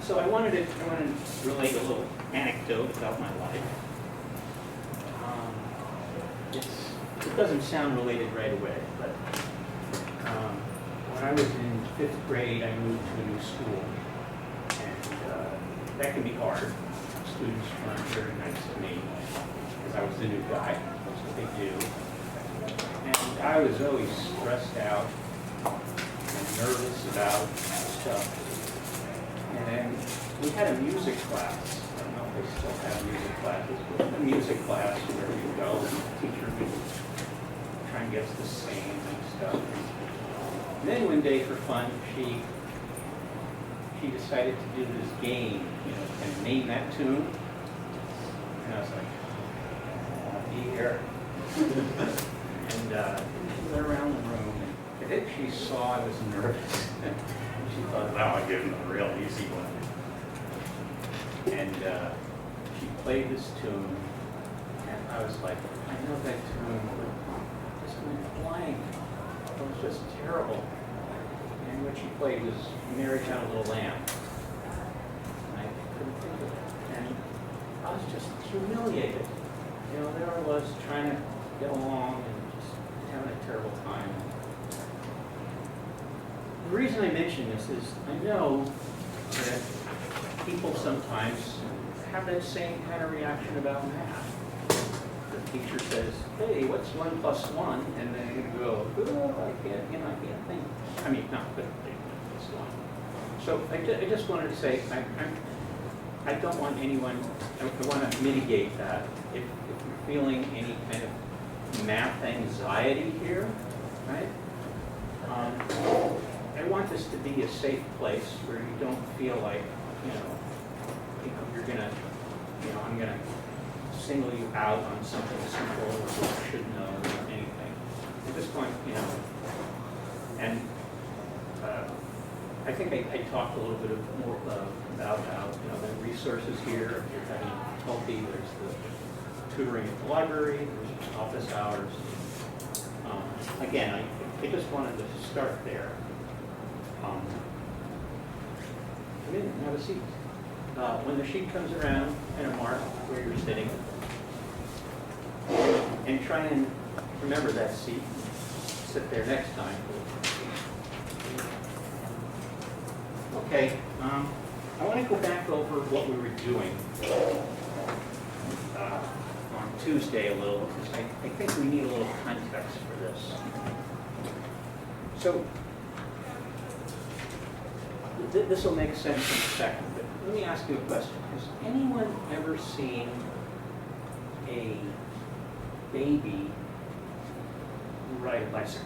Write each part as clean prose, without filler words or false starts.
So I wanted to relate a little anecdote about my life. It doesn't sound related right away, but when I was in 5th grade, I moved to a new school, and that can be hard. Students weren't very nice to me because I was the new guy. That's what they do. And I was always stressed out and nervous about stuff. And then we had a music class. I don't know if they still have music classes, but a music class where we go and the teacher would try and get us to sing and stuff. And then one day for fun, she decided to do this game, and name that tune. And I was like, I'll be here. And she went around the room, and I think she saw I was nervous. She thought, well, I'll give him a real easy one. And she played this tune, and I was like, I know that tune, but just went blank. It was just terrible. And what she played was Mary Had a Little Lamb. And I couldn't think of it. And I was just humiliated. There I was trying to get along and just having a terrible time. The reason I mention this is I know that people sometimes have that same kind of reaction about math. The teacher says, hey, what's 1 plus 1? And then you're going to go, oh, I can't think. I mean, not that they plus 1. So I just wanted to say, I don't want anyone, I want to mitigate that. If you're feeling any kind of math anxiety here, right? I want this to be a safe place where you don't feel like, you're gonna, I'm gonna single you out on something simple or what you should know or anything. At this point, and I think I talked a little bit more about how, the resources here, if you're having difficulty, there's the tutoring at the library, there's office hours. Again, I just wanted to start there. Come in and have a seat. When the sheet comes around, kind of mark where you're sitting. And try and remember that seat. Sit there next time. Okay, I want to go back over what we were doing on Tuesday a little, because I think we need a little context for this. So, this will make sense in a second, but let me ask you a question. Has anyone ever seen a baby ride a bicycle?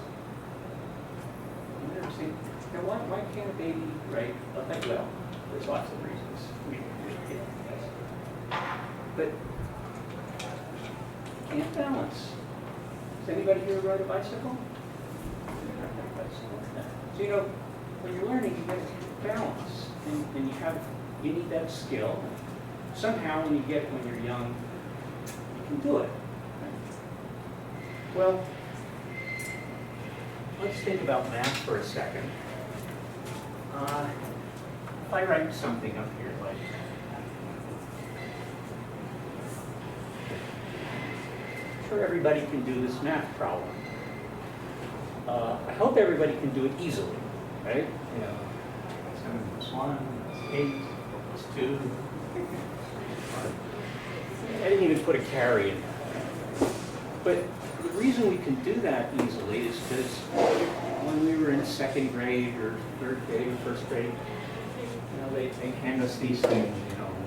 Have you ever seen? Now, why can't a baby ride a bike? Well, there's lots of reasons. But can't balance. Does anybody here ride a bicycle? So when you're learning, you got to balance, and you need that skill. Somehow, when you're young, you can do it. Right? Well, let's think about math for a second. If I write something up here like, I'm sure everybody can do this math problem. I hope everybody can do it easily, right? 7 plus 1 plus 8 plus 2. I didn't even put a carry in there. But the reason we can do that easily is because when we were in 2nd grade or 3rd grade or 1st grade, they hand us these things,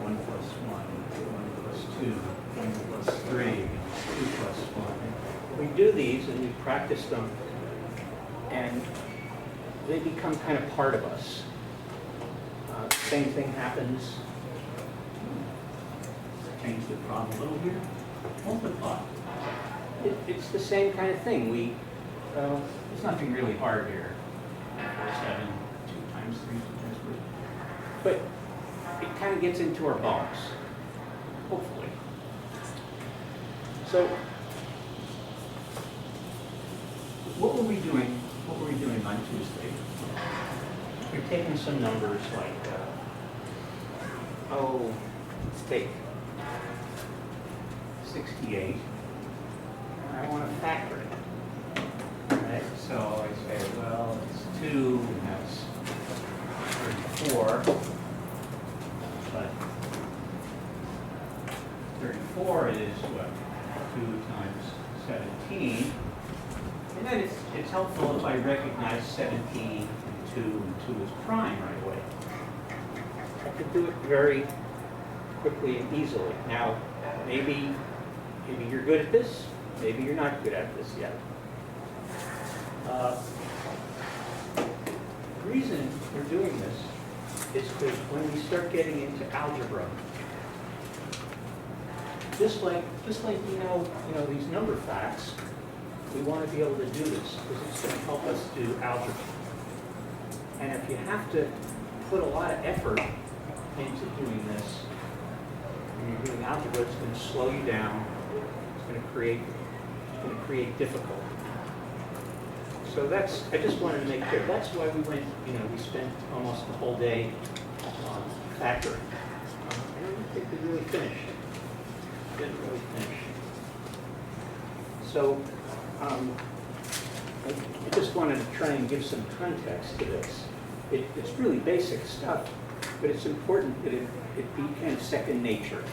1 plus 1, 1 plus 2, 1 plus 3, 2 plus 1. We do these and we practice them, and they become kind of part of us. Same thing happens. Change the problem a little here. Multiply. It's the same kind of thing. There's nothing really hard here. 4, 7, 2 times 3, 2 times 4. But it kind of gets into our bones, hopefully. So, what were we doing? What were we doing on Tuesday? We're taking some numbers like oh, let's take 68. And I want to factor it. Right? So I say, well, it's 2, and that's 34. But 34 is what? 2 times 17. And then it's helpful if I recognize 17 and 2 and 2 is prime right away. I could do it very quickly and easily. Now, maybe you're good at this, maybe you're not good at this yet. The reason we're doing this is because when we start getting into algebra, just like you know these number facts, we want to be able to do this because it's going to help us do algebra. And if you have to put a lot of effort into doing this, when you're doing algebra, it's going to slow you down. It's going to create difficulty. So I just wanted to make clear. That's why we went, we spent almost the whole day on factoring. I don't think we really finished. Didn't really finish. So I just wanted to try and give some context to this. It's really basic stuff, but it's important that it be kind of second nature.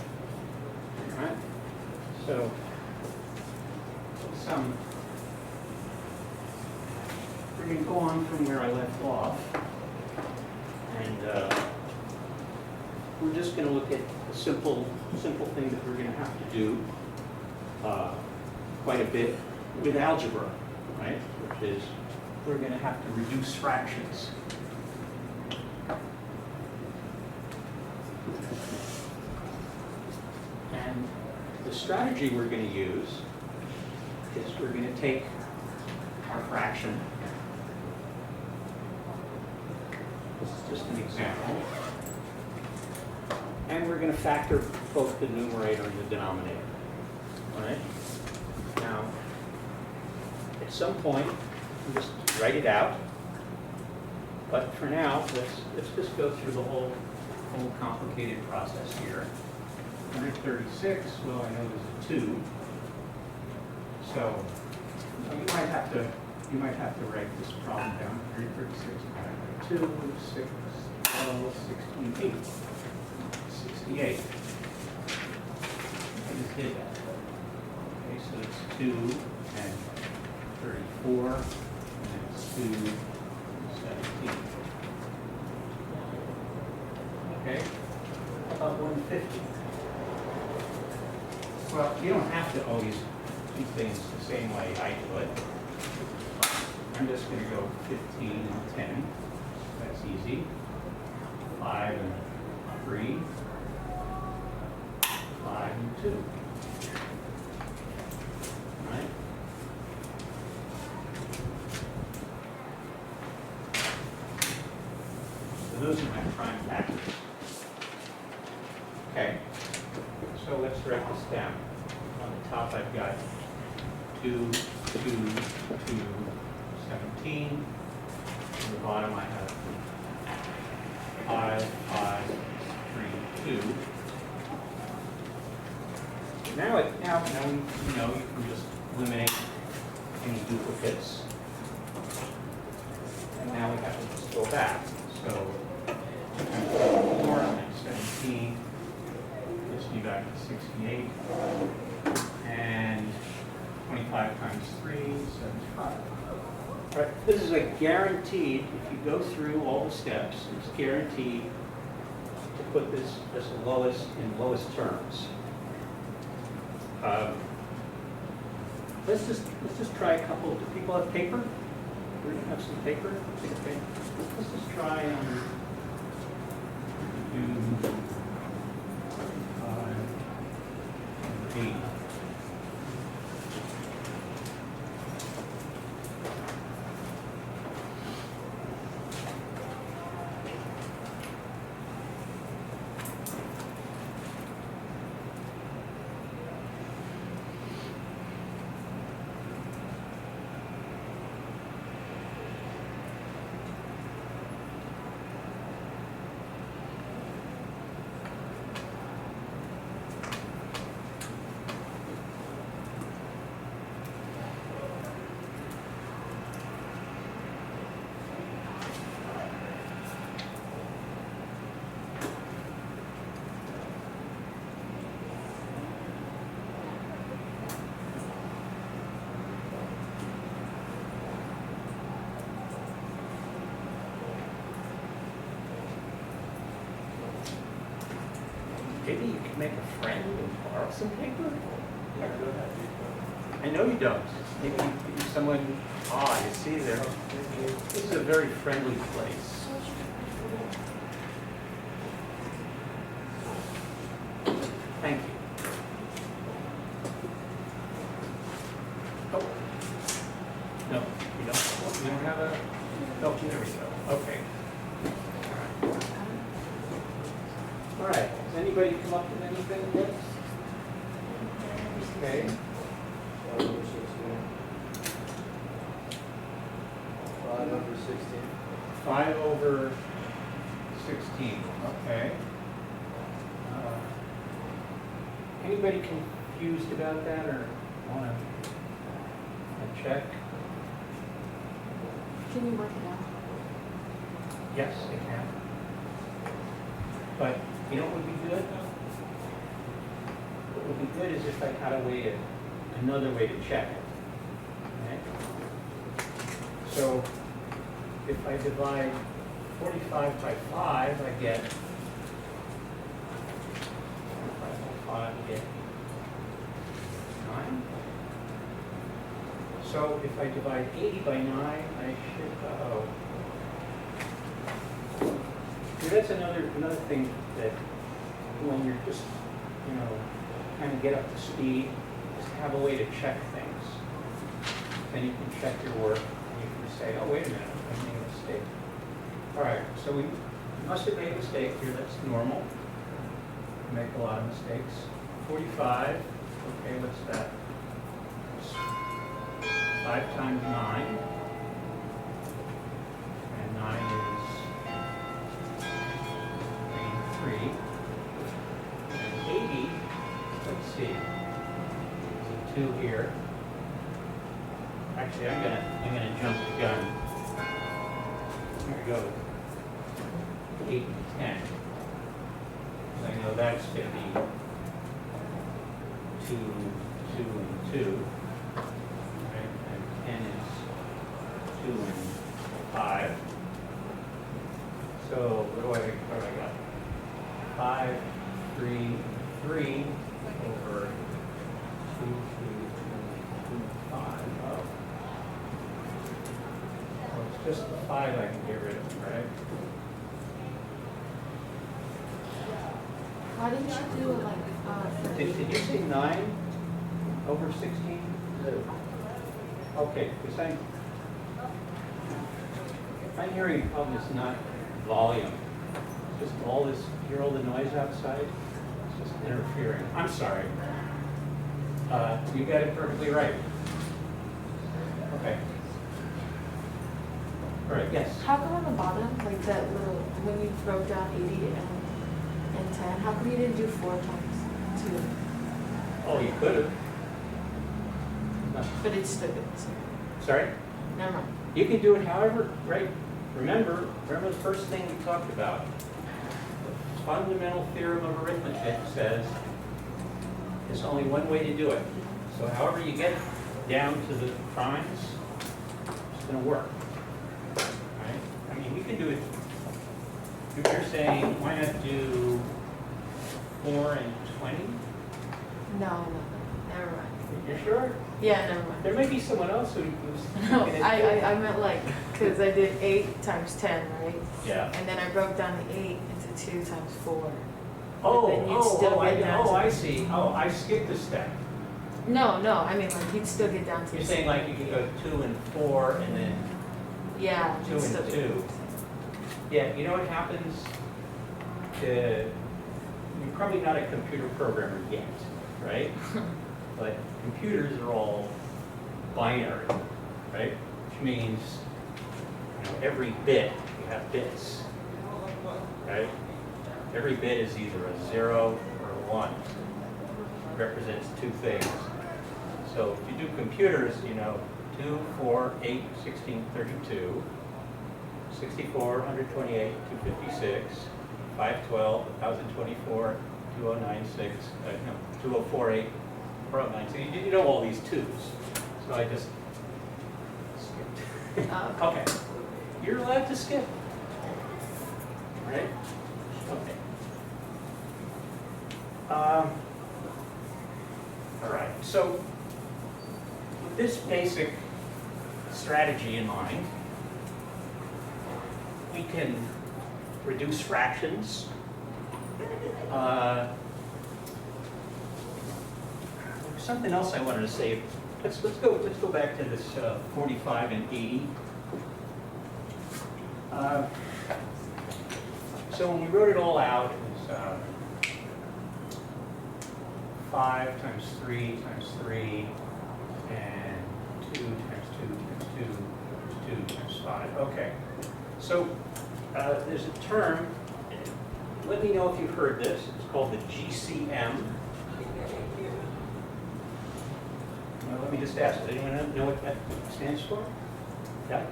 All right? So we're going to go on from where I left off, and we're just going to look at a simple thing that we're going to have to do quite a bit with algebra, right? Which is we're going to have to reduce fractions. And the strategy we're going to use is we're going to take our fraction. This is just an example. And we're going to factor both the numerator and the denominator. All right? Now, at some point, you just write it out. But for now, let's just go through the whole complicated process here. 136, well, I know there's a 2. So you might have to write this problem down. 336 divided by 2, 6, 12, 16, 8. 68. I just did that. Okay, so it's 2 and 34, and it's 2 and 17. Okay? How about 150? Well, you don't have to always do things the same way I do it. I'm just going to go 15 and 10. That's easy. 5 and 3. 5 and 2. Right? So those are my prime factors. Okay. So let's write this down. On the top I've got 2, 2, 2, 17. On the bottom I have 5, 5, 3, 2. Now you can just eliminate any duplicates. And now we have to just go back. So 2 times 4 times 17 gets me back to 68. And 25 times 3, 75. All right, this is a guaranteed, if you go through all the steps, it's guaranteed to put this as the lowest in lowest terms. Let's just try a couple. Do people have paper? We're going to have some paper. Okay. Let's just try do 5 and 8. maybe you can make a friend and borrow some paper? Yeah, go ahead. I know you don't. Maybe someone, you see there. This is a very friendly place. Thank you. Oh. No, you don't. You don't have a, oh, there we go. Okay. All right. Has anybody come up with anything yet? Okay. 5 over 16, okay. Anybody confused about that or want to check? Can you work it out? Yes, it can. But you know what would be good? What would be good is if I had another way to check it. Okay? So if I divide 45 by 5, I get 45 by 5, I get 9. So if I divide 80 by 9, I should, that's another thing that when you're just, kind of get up to speed, just have a way to check things. Then you can check your work and you can say, oh, wait a minute, I made a mistake. All right, so we must have made a mistake here. That's normal. We make a lot of mistakes. 45, okay, what's that? It's 5 times 9. And 9 is 3. And 80, let's see, there's a 2 here. Actually, I'm gonna jump the gun. Here we go. 8 and 10. I know that's going to be 2, 2, and 2. Right? And 10 is 2 and 5. So what do I got? 5, 3, 3 over 2, 2, 5. Oh. Well, it's just the 5 I can get rid of, right? Why didn't you do it like Did you say 9 over 16? Okay, because I'm hearing a problem is not volume. It's just all this, hear all the noise outside? It's just interfering. I'm sorry. You got it perfectly right. Okay. All right, yes. How come on the bottom, like that little, when you broke down 80 and 10, how come you didn't do 4 times 2? Oh, you could have. No. But it's still good. So. Sorry? Never mind. You can do it however, right? Remember the first thing we talked about. The fundamental theorem of arithmetic says there's only one way to do it. So however you get down to the primes, it's going to work. Right? I mean, we can do it. If you're saying, why not do 4 and 20? No, never mind. You're sure? Yeah, never mind. There may be someone else who's No, looking at I meant like, because I did 8 times 10, right? Yeah. And then I broke down the 8 into 2 times 4. I see. Oh, I skipped a step. No, I mean like you'd still get down to You're the saying same. like you could go 2 and 4 and then Yeah, 2 you'd still and get 2. down to the same. Yeah, you know what happens? You're probably not a computer programmer yet, right? But computers are all binary, right? Which means, every bit, you have bits, right? Every bit is either a 0 or a 1. It represents 2 things. So if you do computers, 2, 4, 8, 16, 32, 64, 128, 256, 512, 1024, 2096, 2048, 4096. You know all these 2s. So I just skipped. Okay. You're allowed to skip. Right? Okay. All right, so with this basic strategy in mind, we can reduce fractions. Something else I wanted to say. Let's go back to this 45 and 80. So when we wrote it all out, it was 5 times 3 times 3, and 2 times 2 times 2 times 2 times 5. Okay. So there's a term. Let me know if you've heard this. It's called the GCM. Let me just ask, does anyone know what that stands for? Yeah?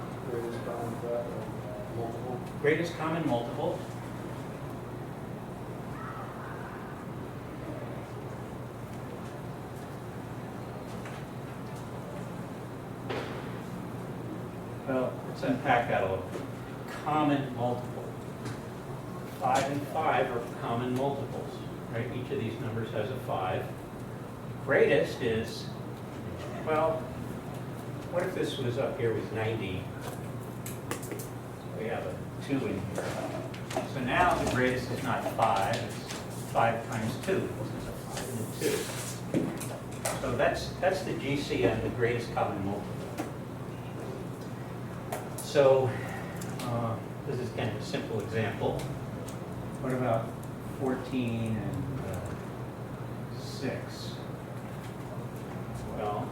Greatest common multiple. Well, let's unpack that a little. Common multiple. 5 and 5 are common multiples, right? Each of these numbers has a 5. Greatest is, well, what if this was up here with 90? We have a 2 in here. So now the greatest is not 5, it's 5 times 2. This is a 5 and a 2. So that's the GCM, the greatest common multiple. So this is kind of a simple example. What about 14 and 6? Well,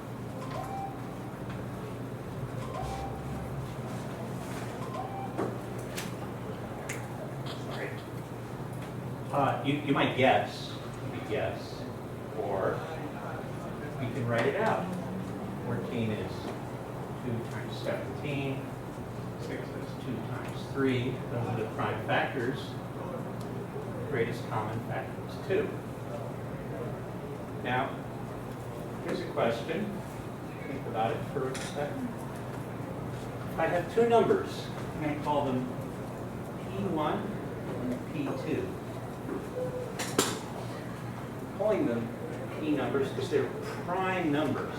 you might guess, or you can write it out. 14 is 2 times 17. 6 is 2 times 3. Those are the prime factors. Greatest common factor is 2. Now, here's a question. Think about it for a second. If I have two numbers, I'm going to call them P1 and P2. I'm calling them P numbers because they're prime numbers.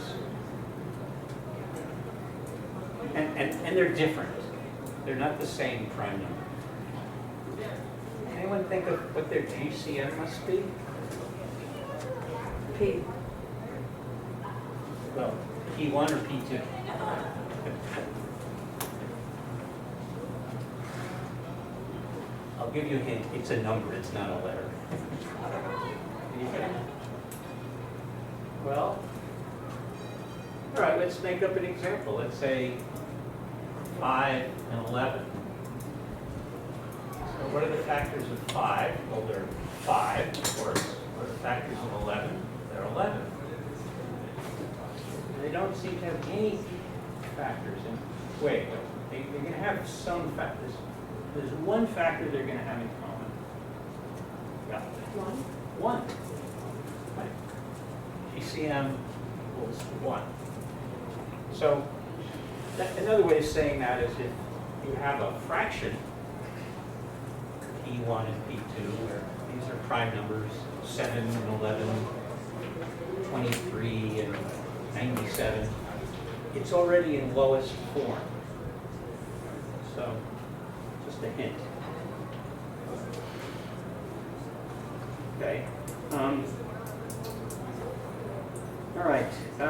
And they're different. They're not the same prime number. Anyone think of what their GCM must be? P. Well, P1 or P2? I'll give you a hint. It's a number. It's not a letter. Anything? Well, all right, let's make up an example. Let's say 5 and 11. So what are the factors of 5? Well, they're 5, of course. What are the factors of 11? They're 11. They don't seem to have any factors in. Wait. They're going to have some factors. There's one factor they're going to have in common. Yeah. 1. Right. GCM equals 1. So another way of saying that is if you have a fraction, P1 and P2, where these are prime numbers, 7 and 11, 23 and 97, it's already in lowest form. So, just a hint. Okay. All right. I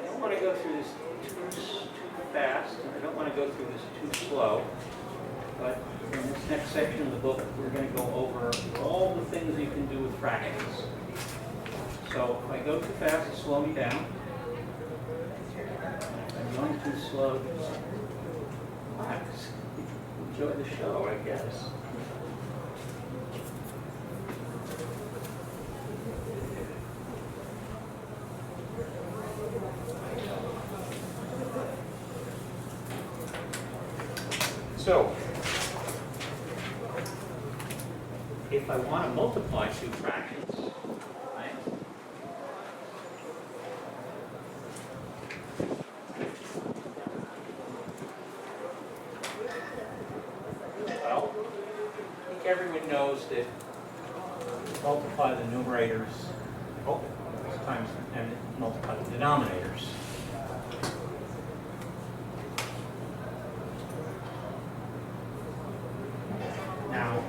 don't want to go through this too fast, and I don't want to go through this too slow. But in this next section of the book, we're going to go over all the things you can do with fractions. So if I go too fast, slow me down. If I'm going too slow, relax. Enjoy the show, I guess. So, if I want to multiply two fractions, right? Well, I think everyone knows that multiply the numerators times and multiply the denominators. Now,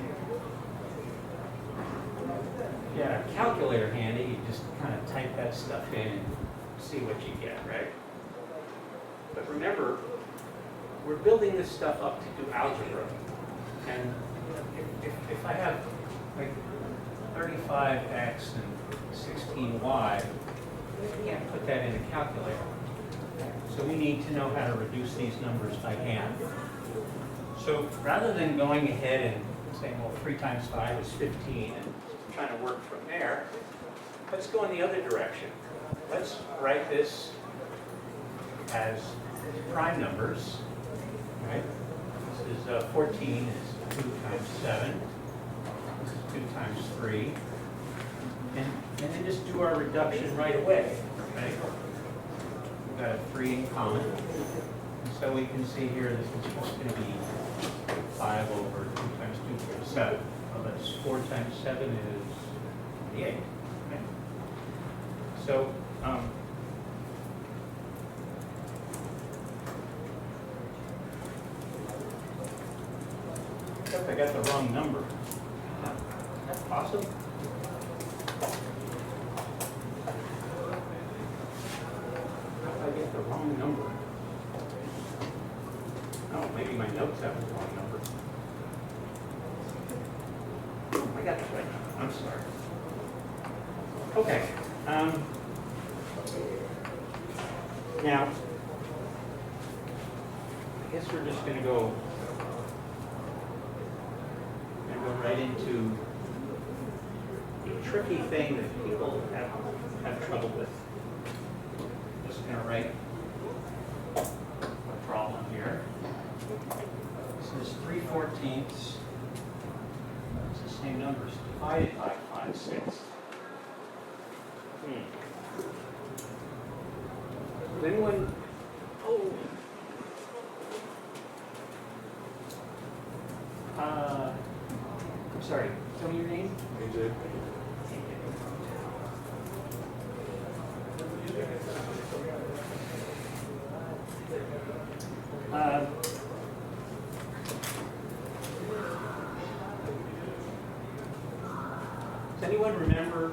if you had a calculator handy, you just kind of type that stuff in and see what you get, right? But remember, we're building this stuff up to do algebra. And if I have like 35x and 16y, I can't put that in a calculator. So we need to know how to reduce these numbers by hand. So rather than going ahead and saying, well, 3 times 5 is 15, and trying to work from there, let's go in the other direction. Let's write this as prime numbers, right? This is 14 is 2 times 7. This is 2 times 3. And then just do our reduction right away, right? We've got a 3 in common. And so we can see here this is just going to be 5 over 2 times 2 is 7. Well, that's 4 times 7 is 28. Okay? So, except I got the wrong number. Is that possible? How did I get the wrong number? Oh, maybe my notes have the wrong number. I got the right number. I'm sorry. Okay. Now, I guess we're just going to go right into a tricky thing that people have trouble with. Just going to write a problem here. This is 3/14. It's the same numbers divided by 5/6. Does anyone? Oh. I'm sorry. Tell me your name. AJ. Does anyone remember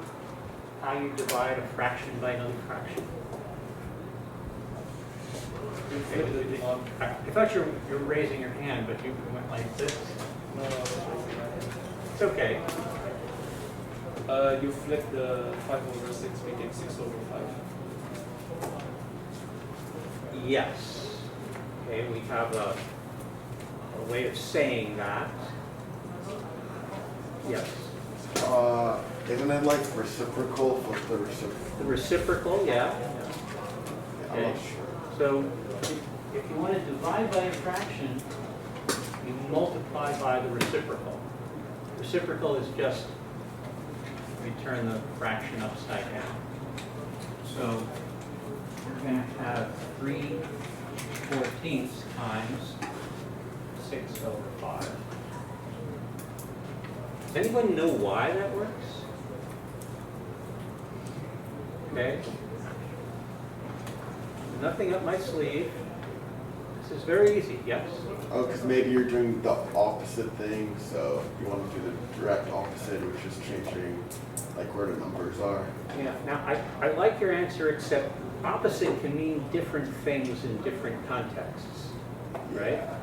how you divide a fraction by another fraction? I thought you were raising your hand, but you went like this. No, It's okay. you flip the 5 over 6, making 6 over 5. Yes. Okay, we have a way of saying that. Yes. Isn't it like reciprocal? What's the reciprocal? The reciprocal, yeah. I'm not Okay. sure. So if you want to divide by a fraction, you multiply by the reciprocal. Reciprocal is just we turn the fraction upside down. So we're going to have 3/14 times 6 over 5. Does anyone know why that works? Okay. Nothing up my sleeve. This is very easy, yes? Oh, because maybe you're doing the opposite thing, so you want to do the direct opposite, which is changing like where the numbers are. Yeah, now I like your answer, except opposite can mean different things in different contexts, right? Yeah.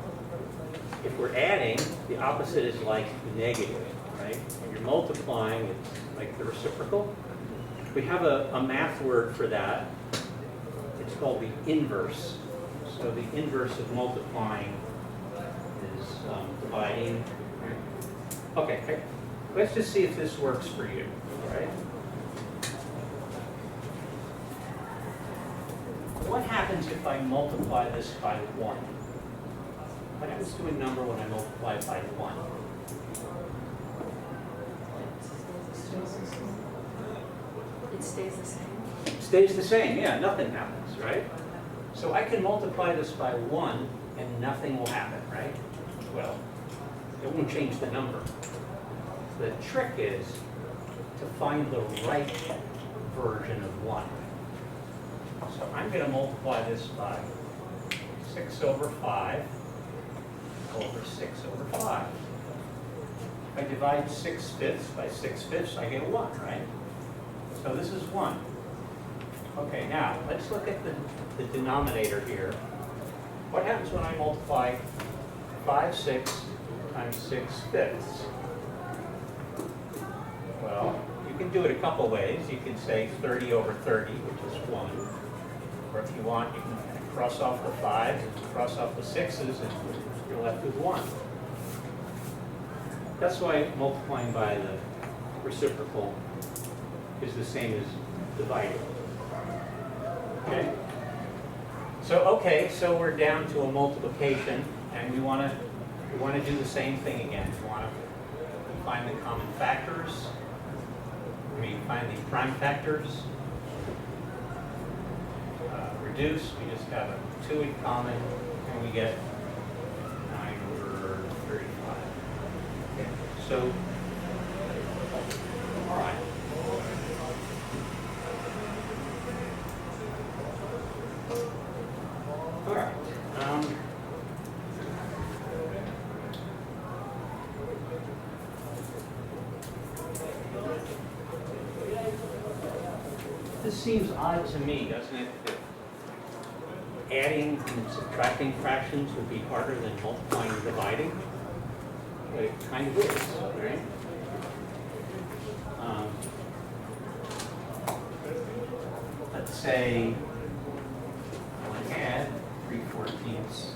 If we're adding, the opposite is like negative, right? When you're multiplying, it's like the reciprocal. We have a math word for that. It's called the inverse. So the inverse of multiplying is dividing. Okay, let's just see if this works for you, all right? What happens if I multiply this by 1? What happens to a number when I multiply it by 1? It stays the same. It stays the same, yeah, nothing happens, right? So I can multiply this by 1 and nothing will happen, right? Well, it won't change the number. the trick is to find the right version of 1. So I'm going to multiply this by 6 over 5 over 6 over 5. If I divide 6/5 by 6/5, I get a 1, right? So this is 1. Okay, now let's look at the denominator here. What happens when I multiply 5/6 times 6/5? Well, you can do it a couple ways. You can say 30 over 30, which is 1. Or if you want, you can cross off the 5s and cross off the 6s, and you're left with 1. That's why multiplying by the reciprocal is the same as dividing. Okay? So we're down to a multiplication, and we want to do the same thing again. We want to find the common factors. Find the prime factors. Reduce, we just have a 2 in common, and we get 9 over 35. Okay, so, all right. All right. This seems odd to me, doesn't it? That adding and subtracting fractions would be harder than multiplying and dividing. But it kind of is, right? Let's say I want to add 3/14.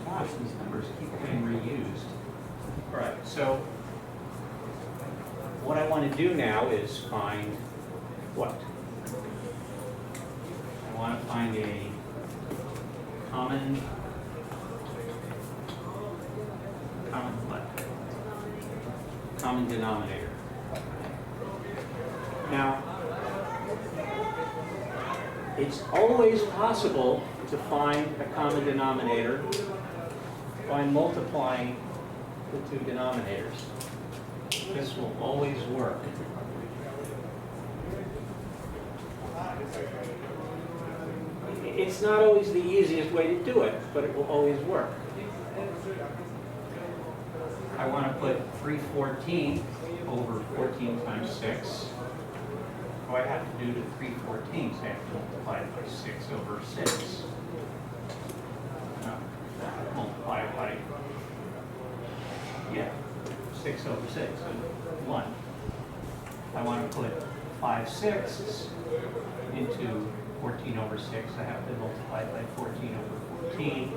Gosh, these numbers keep getting reused. All right, so what I want to do now is find what? I want to find a common what? Common denominator. Now, it's always possible to find a common denominator by multiplying the 2 denominators. This will always work. It's not always the easiest way to do it, but it will always work. I want to put 3/14 over 14 times 6. What do I have to do to 3/14? So I have to multiply it by 6 over 6. Multiply it by, 6 over 6, 1. I want to put 5/6 into 14 over 6, I have to multiply it by 14 over 14.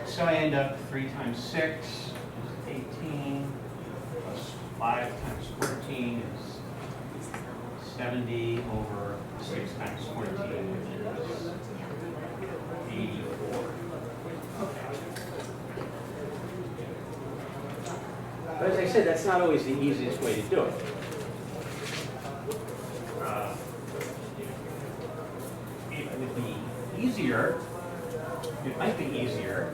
So I end up 3 times 6 is 18, plus 5 times 14 is 70 over 6 times 14, which is 84. But as I said, that's not always the easiest way to do it. It would be easier, it might be easier.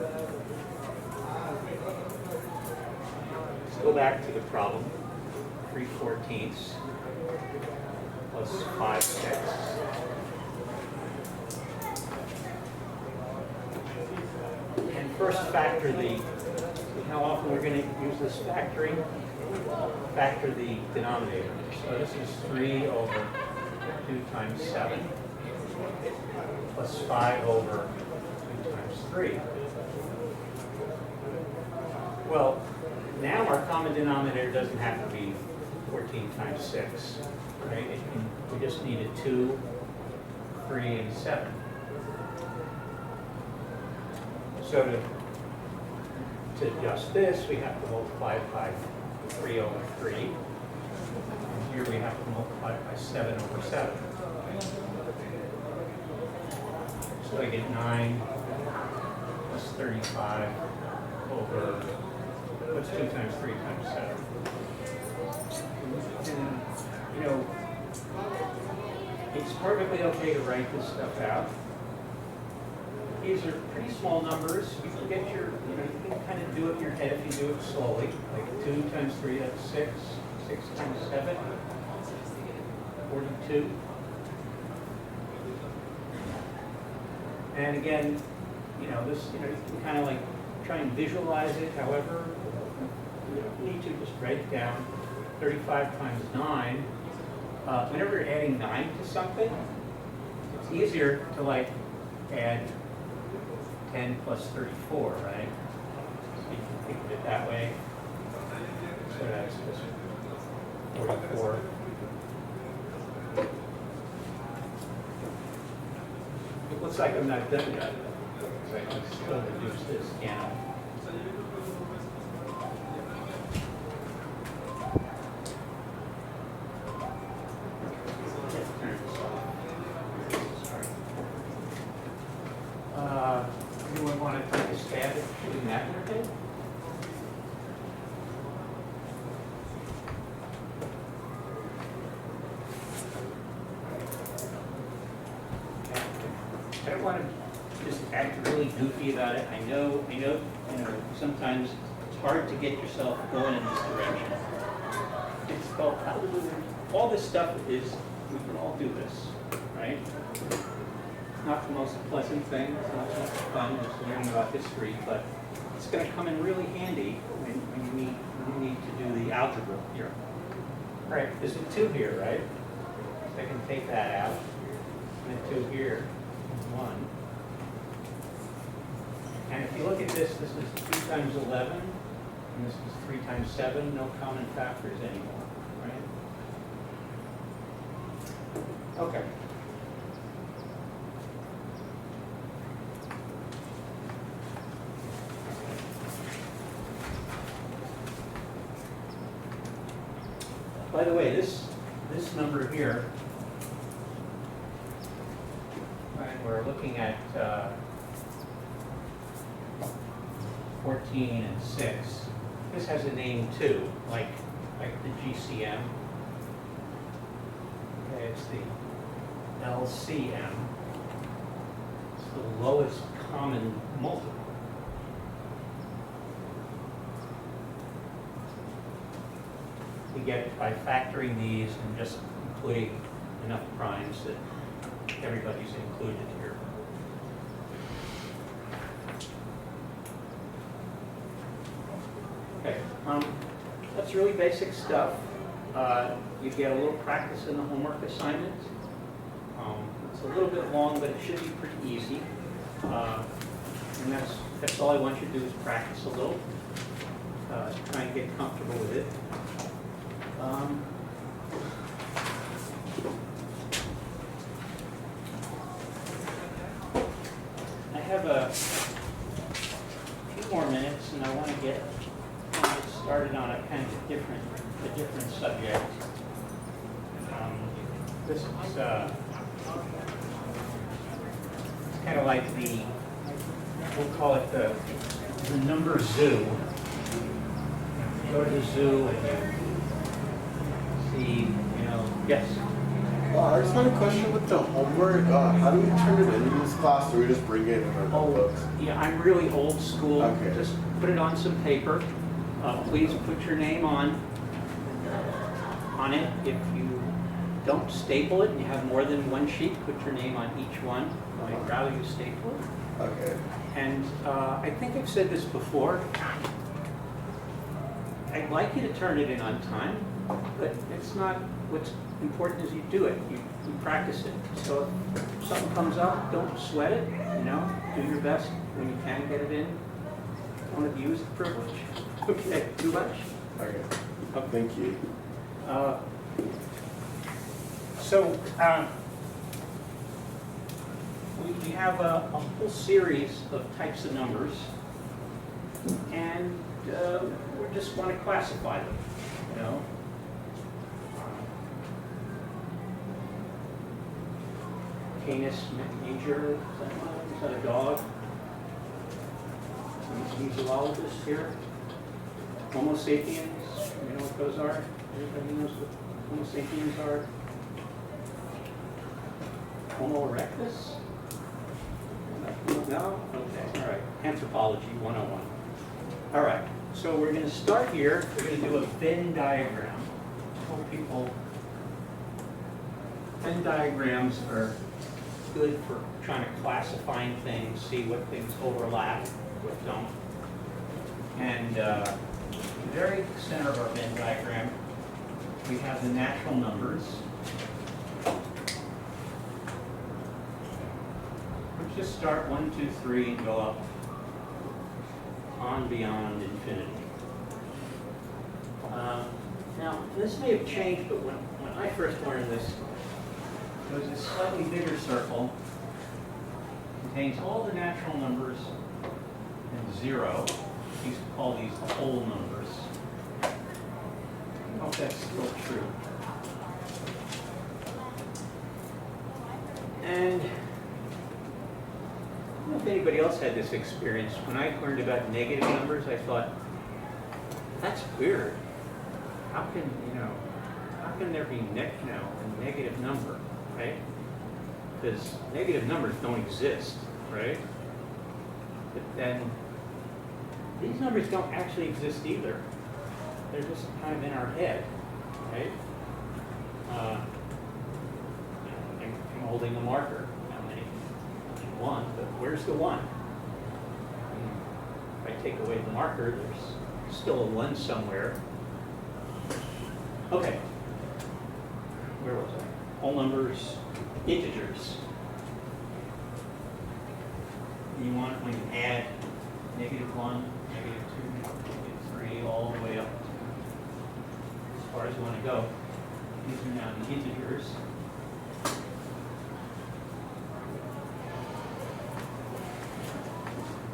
Let's go back to the problem. 3/14 plus 5/6. And first factor how often we're going to use this factoring? Factor the denominator. So this is 3 over 2 times 7 plus 5 over 2 times 3. Well, now our common denominator doesn't have to be 14 times 6, right? We just need a 2, 3, and 7. So to adjust this, we have to multiply it by 3 over 3. And here we have to multiply it by 7 over 7. So I get 9 plus 35 over, what's 2 times 3 times 7? And, it's perfectly okay to write this stuff out these are pretty small numbers. You can get your, you know, you can kind of do it in your head if you do it slowly. Like 2 times 3, that's 6. 6 times 7, 42. And again, you know, this, you know, you can kind of like try and visualize it. However, you don't need to just write it down. 35 times 9. Whenever you're adding 9 to something, it's easier to like add 10 plus 34, right? So you can think of it that way. So that's just 44. It looks like I'm not done yet. So I can still reduce this down. Anyone want to take a stab at doing that in your head? I don't want to just act really goofy about it. I know, you know, sometimes it's hard to get yourself going in this direction. It's called, all this stuff is, we can all do this, right? Not the most pleasant thing, it's not so much fun as learning about history, but it's going to come in really handy when you need to do the algebra here. Right, there's a 2 here, right? So I can take that out, and a 2 here, 1. And if you look at this, this is 3 times 11, and this is 3 times 7, no common factors anymore, right? Okay. By the way, this number here, right, we're looking at 14 and 6. This has a name too, like the GCM. Okay, it's the LCM. It's the lowest common multiple. We get it by factoring these and just including enough primes that everybody's included here. Okay, that's really basic stuff. You get a little practice in the homework assignment. It's a little bit long, but it should be pretty easy. And that's all I want you to do is practice a little. Try and get comfortable with it. I have a few more minutes, and I want to get started on a kind of different subject. This is kind of like we'll call it the number zoo. Go to the zoo and see, yes. I just had a question with the homework. How do we turn it into this class, or do we just bring it in our notebooks? Yeah, I'm really old school. Okay. Just put it on some paper. Please put your name on it. If you don't staple it and you have more than one sheet, put your name on each one. I'd rather you staple it. Okay. And I think I've said this before. I'd like you to turn it in on time, but it's not, what's important is you do it, you practice it. So if something comes up, don't sweat it, do your best when you can get it in. Don't abuse the privilege. Okay, too much? Okay. Thank you. We have a whole series of types of numbers, and we just want to classify them, Canis major, is that a dog? Some zoologists here. Homo sapiens, you know what those are? Everybody knows what Homo sapiens are? Homo erectus? No? Okay, all right. Anthropology 101. All right, so we're going to start here. We're going to do a Venn diagram. I told people Venn diagrams are good for trying to classifying things, see what things overlap, what don't. And the very center of our Venn diagram, we have the natural numbers. Let's just start 1, 2, 3 and go up on beyond infinity. Now, this may have changed, but when I first learned this, it was a slightly bigger circle. Contains all the natural numbers and 0. We used to call these whole numbers. I don't know if that's still true. And I don't know if anybody else had this experience. When I learned about negative numbers, I thought, that's weird. How can there be a negative number, right? Because negative numbers don't exist, right? But then these numbers don't actually exist either. They're just kind of in our head, right? I'm holding a marker. How many? 1, but where's the 1? If I take away the marker, there's still a 1 somewhere. Okay. Where was I? Whole numbers, integers. You want when you add -1, -2, -3, all the way up to as far as you want to go. These are now the integers.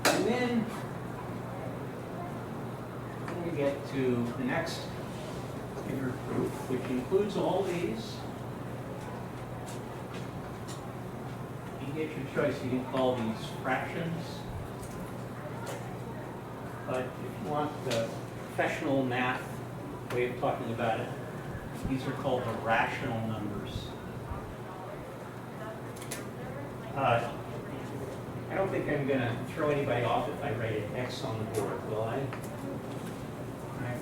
And then we get to the next bigger group, which includes all these. You get your choice. You can call these fractions. But if you want the professional math way of talking about it, these are called the rational numbers. I don't think I'm going to throw anybody off if I write an X on the board, will I? Right.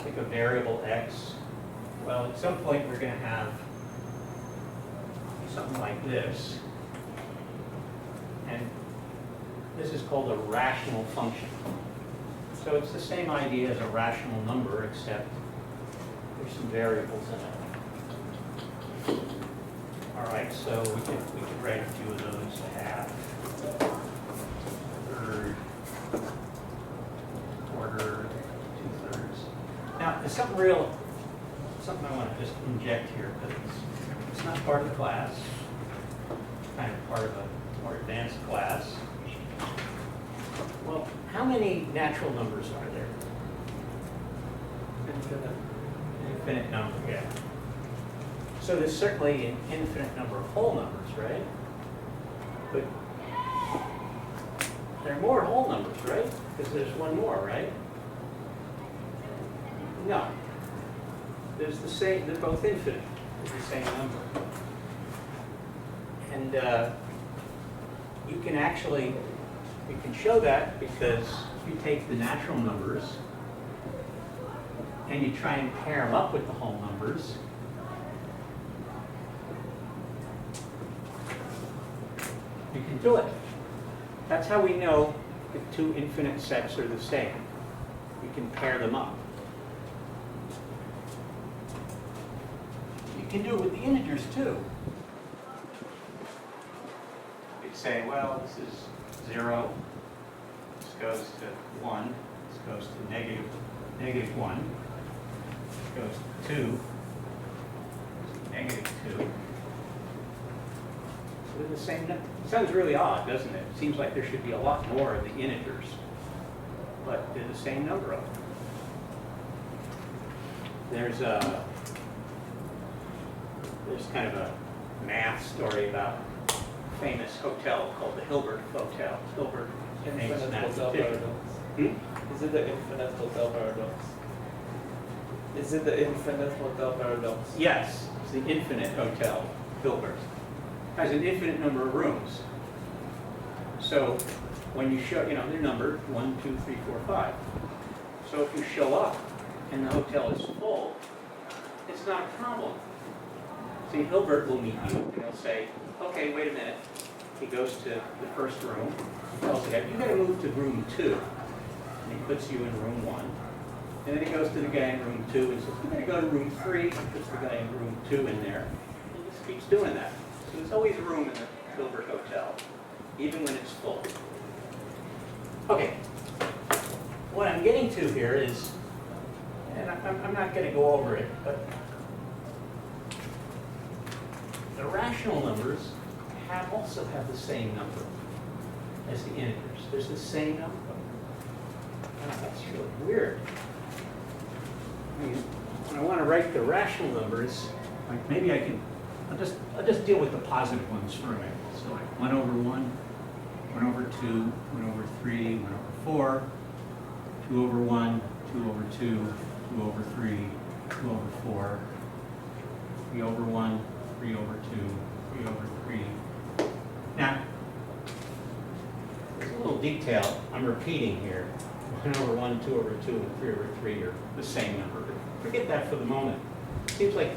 Take a variable X. Well, at some point we're going to have something like this. And this is called a rational function. So it's the same idea as a rational number, except there's some variables in it. All right, so we could write a few of those: half, third, quarter, 2/3. Now, there's something I want to just inject here, because it's not part of the class. It's kind of part of a more advanced class. Well, how many natural numbers are there? Infinite. Infinite number, yeah. So there's certainly an infinite number of whole numbers, right? But there are more whole numbers, right? Because there's one more, right? No. There's the same, they're both infinite. They're the same number. And you can show that because if you take the natural numbers and you try and pair them up with the whole numbers, you can do it. That's how we know if two infinite sets are the same. We can pair them up. You can do it with the integers too. You'd say, well, this is 0. This goes to 1. This goes to negative 1. This goes to 2. -2. They're the same number. Sounds really odd, doesn't it? It seems like there should be a lot more of the integers, but they're the same number of them. There's kind of a math story about a famous hotel called the Hilbert Hotel. Hilbert, famous Infinite hotel mathematician. paradox. Is it the infinite hotel paradox? Is it the infinite hotel paradox? Yes, it's the infinite hotel, Hilbert. Has an infinite number of rooms. So when you show, they're numbered 1, 2, 3, 4, 5. So if you show up and the hotel is full, it's not a problem. See, Hilbert will meet you and he'll say, okay, wait a minute. He goes to the first room, tells the guy, you gotta move to room 2. And he puts you in room 1. And then he goes to the guy in room 2 and says, you gotta go to room 3, and puts the guy in room 2 in there. He just keeps doing that. So there's always room in the Hilbert Hotel, even when it's full. Okay, what I'm getting to here is, and I'm not gonna go over it, but the rational numbers also have the same number as the integers. There's the same number. Oh, that's really weird. I mean, when I want to write the rational numbers, like maybe I'll just deal with the positive ones for a minute. So like 1 over 1, 1 over 2, 1 over 3, 1 over 4, 2 over 1, 2 over 2, 2 over 3, 2 over 4, 3 over 1, 3 over 2, 3 over 3. Now, there's a little detail I'm repeating here. 1 over 1, 2 over 2, and 3 over 3 are the same number. But forget that for the moment. It seems like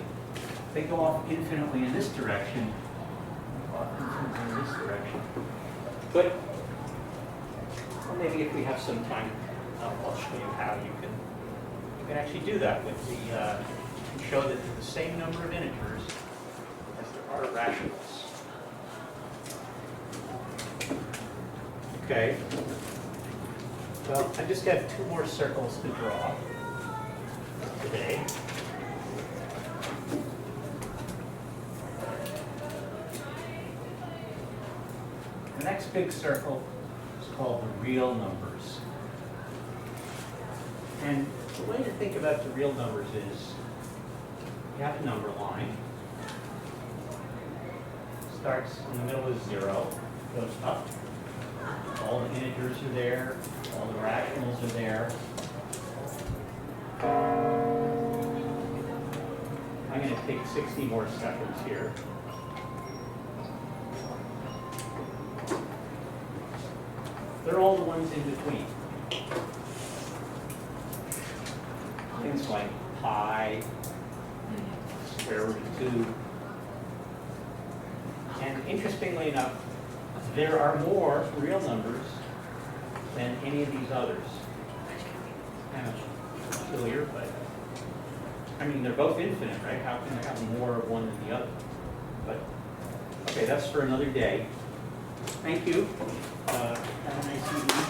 they go off infinitely in this direction, off infinitely in this direction. But well, maybe if we have some time, I'll show you how you can actually do that with the, you can show that they're the same number of integers as there are rationals. Okay. Well, I just have 2 more circles to draw today. The next big circle is called the real numbers. And the way to think about the real numbers is you have a number line. Starts in the middle with 0, goes up. All the integers are there, all the rationals are there. I'm going to take 60 more seconds here. They're all the ones in between. Things like pi, square root of 2. And interestingly enough, there are more real numbers than any of these others. Kind of peculiar, but I mean, they're both infinite, right? How can they have more of one than the other? But okay, that's for another day. Thank you. Have a nice evening.